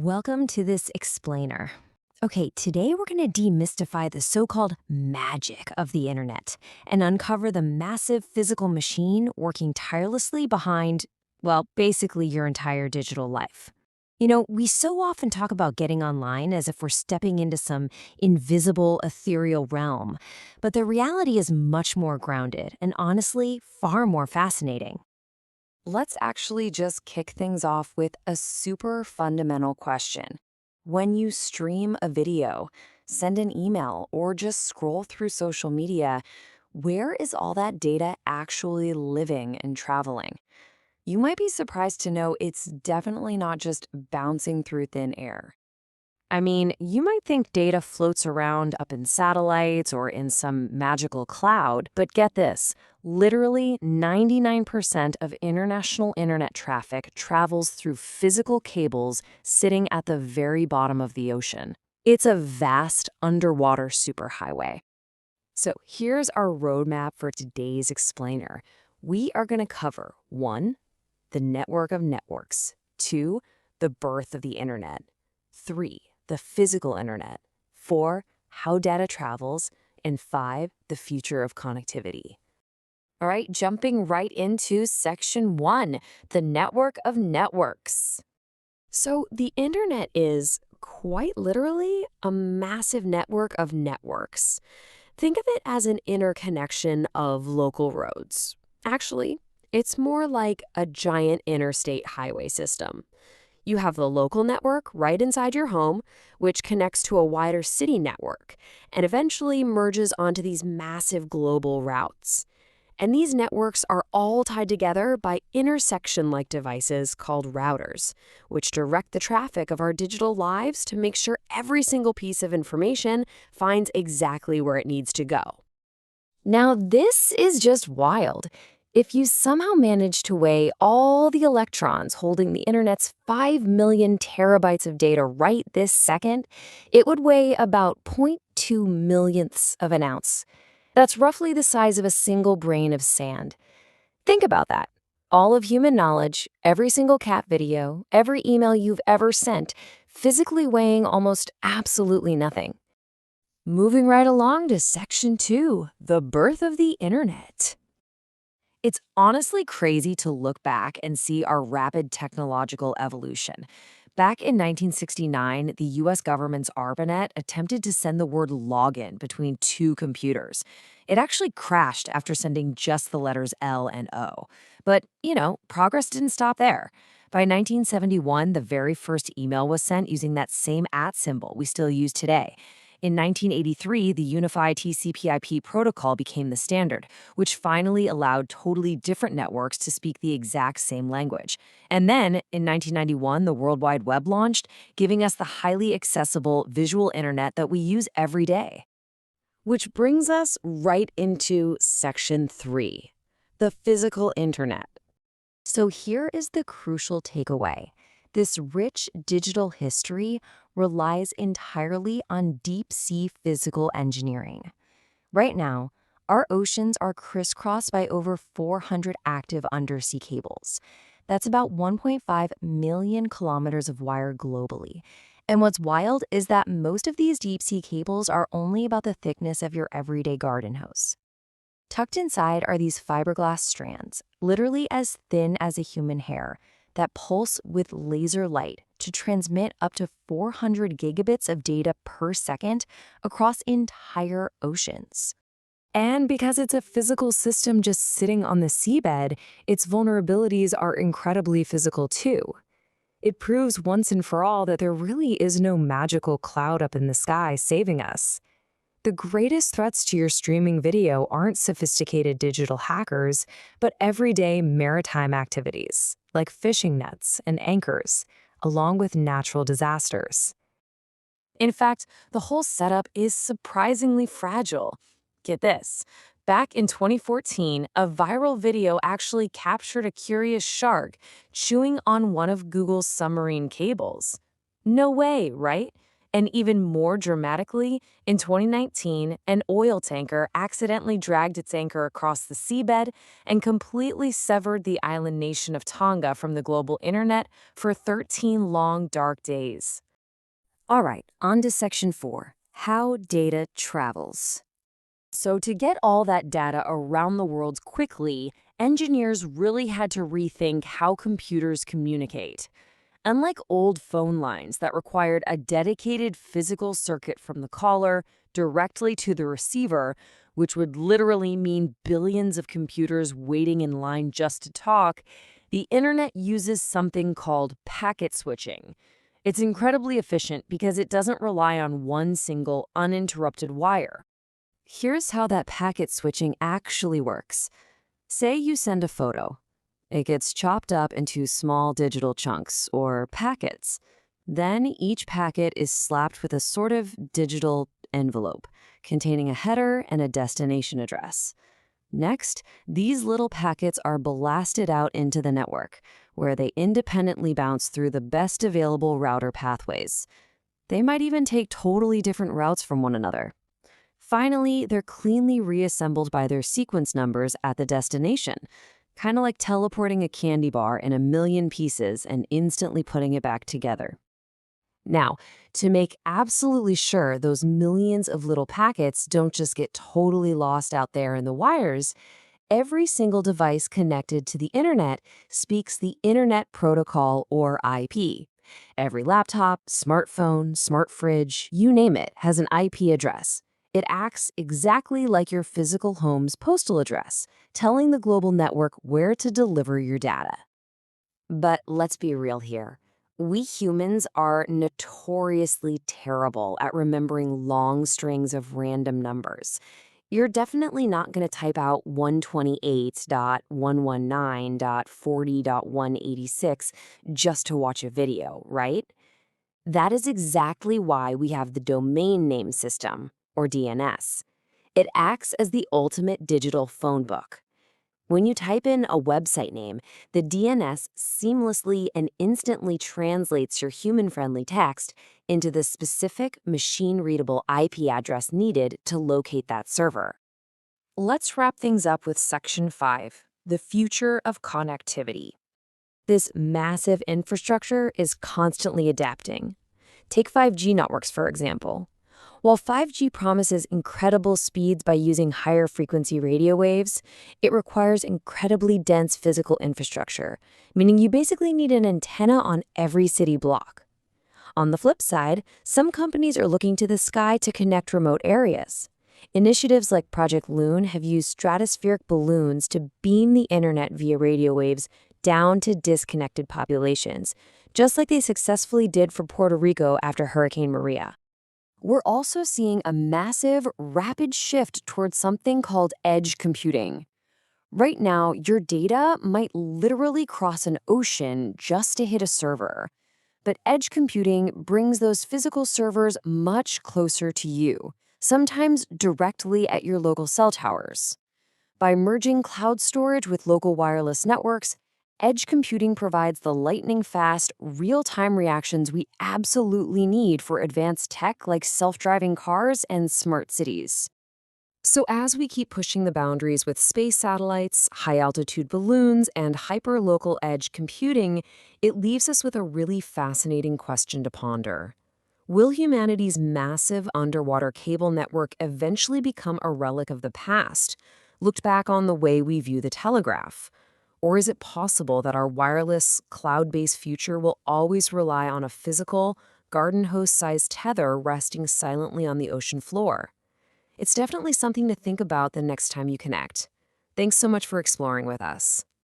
Welcome to this explainer. Okay, today we're going to demystify the so-called magic of the internet and uncover the massive physical machine working tirelessly behind, well, basically your entire digital life. We so often talk about getting online as if we're stepping into some invisible, ethereal realm, but the reality is much more grounded and honestly far more fascinating. Let's actually just kick things off with a super fundamental question. When you stream a video, send an email, or just scroll through social media, where is all that data actually living and traveling? You might be surprised to know it's definitely not just bouncing through thin air. I mean, you might think data floats around up in satellites or in some magical cloud, but get this, literally 99% of international internet traffic travels through physical cables sitting at the very bottom of the ocean. It's a vast underwater superhighway. So here's our roadmap for today's explainer. We are going to cover 1, the network of networks, 2, the birth of the internet, 3, the physical internet, 4, how data travels, and 5, the future of connectivity. All right, jumping right into section 1, the network of networks. So the internet is, quite literally, a massive network of networks. Think of it as an interconnection of local roads. Actually, it's more like a giant interstate highway system. You have the local network right inside your home, which connects to a wider city network and eventually merges onto these massive global routes. And these networks are all tied together by intersection-like devices called routers, which direct the traffic of our digital lives to make sure every single piece of information finds exactly where it needs to go. Now, this is just wild. If you somehow manage to weigh all the electrons holding the internet's 5 million terabytes of data right this second, it would weigh about 0.2 millionths of an ounce. That's roughly the size of a single grain of sand. Think about that. All of human knowledge, every single cat video, every email you've ever sent, physically weighing almost absolutely nothing. Moving right along to section 2, the birth of the internet. It's honestly crazy to look back and see our rapid technological evolution. Back in 1969, the US government's ARPANET attempted to send the word login between two computers. It actually crashed after sending just the letters L and O. But, progress didn't stop there. By 1971, the very first email was sent using that same @ symbol we still use today. In 1983, the unified TCP/IP protocol became the standard, which finally allowed totally different networks to speak the exact same language. And then, in 1991, the World Wide Web launched, giving us the highly accessible visual internet that we use every day. Which brings us right into section 3, the physical internet. So here is the crucial takeaway. This rich digital history relies entirely on deep-sea physical engineering. Right now, our oceans are crisscrossed by over 400 active undersea cables. That's about 1.5 million kilometers of wire globally. And what's wild is that most of these deep-sea cables are only about the thickness of your everyday garden hose. Tucked inside are these fiberglass strands, literally as thin as a human hair, that pulse with laser light to transmit up to 400 gigabits of data per second across entire oceans. And because it's a physical system just sitting on the seabed, its vulnerabilities are incredibly physical too. It proves once and for all that there really is no magical cloud up in the sky saving us. The greatest threats to your streaming video aren't sophisticated digital hackers, but everyday maritime activities, like fishing nets and anchors, along with natural disasters. In fact, the whole setup is surprisingly fragile. Get this. Back in 2014, a viral video actually captured a curious shark chewing on one of Google's submarine cables. No way, right? And even more dramatically, in 2019, an oil tanker accidentally dragged its anchor across the seabed and completely severed the island nation of Tonga from the global internet for 13 long, dark days. All right, on to Section 4, how data travels. So to get all that data around the world quickly, engineers really had to rethink how computers communicate. Unlike old phone lines that required a dedicated physical circuit from the caller directly to the receiver, which would literally mean billions of computers waiting in line just to talk, the internet uses something called packet switching. It's incredibly efficient because it doesn't rely on one single uninterrupted wire. Here's how that packet switching actually works. Say you send a photo. It gets chopped up into small digital chunks, or packets. Then each packet is slapped with a sort of digital envelope containing a header and a destination address. Next, these little packets are blasted out into the network, where they independently bounce through the best available router pathways. They might even take totally different routes from one another. Finally, they're cleanly reassembled by their sequence numbers at the destination, kind of like teleporting a candy bar in a million pieces and instantly putting it back together. Now, to make absolutely sure those millions of little packets don't just get totally lost out there in the wires, every single device connected to the internet speaks the Internet Protocol, or IP. Every laptop, smartphone, smart fridge, you name it, has an IP address. It acts exactly like your physical home's postal address, telling the global network where to deliver your data. But let's be real here. We humans are notoriously terrible at remembering long strings of random numbers. You're definitely not going to type out 128.119.40.186 just to watch a video, right? That is exactly why we have the domain name system, or DNS. It acts as the ultimate digital phone book. When you type in a website name, the DNS seamlessly and instantly translates your human-friendly text into the specific machine-readable IP address needed to locate that server. Let's wrap things up with Section 5, the future of connectivity. This massive infrastructure is constantly adapting. Take 5G networks, for example. While 5G promises incredible speeds by using higher frequency radio waves, it requires incredibly dense physical infrastructure, meaning you basically need an antenna on every city block. On the flip side, some companies are looking to the sky to connect remote areas. Initiatives like Project Loon have used stratospheric balloons to beam the internet via radio waves down to disconnected populations, just like they successfully did for Puerto Rico after Hurricane Maria. We're also seeing a massive, rapid shift towards something called edge computing. Right now, your data might literally cross an ocean just to hit a server. But edge computing brings those physical servers much closer to you, sometimes directly at your local cell towers. By merging cloud storage with local wireless networks, edge computing provides the lightning-fast, real-time reactions we absolutely need for advanced tech like self-driving cars and smart cities. So as we keep pushing the boundaries with space satellites, high-altitude balloons, and hyper-local edge computing, it leaves us with a really fascinating question to ponder. Will humanity's massive underwater cable network eventually become a relic of the past, looked back on the way we view the telegraph? Or is it possible that our wireless, cloud-based future will always rely on a physical, garden hose-sized tether resting silently on the ocean floor? It's definitely something to think about the next time you connect. Thanks so much for exploring with us.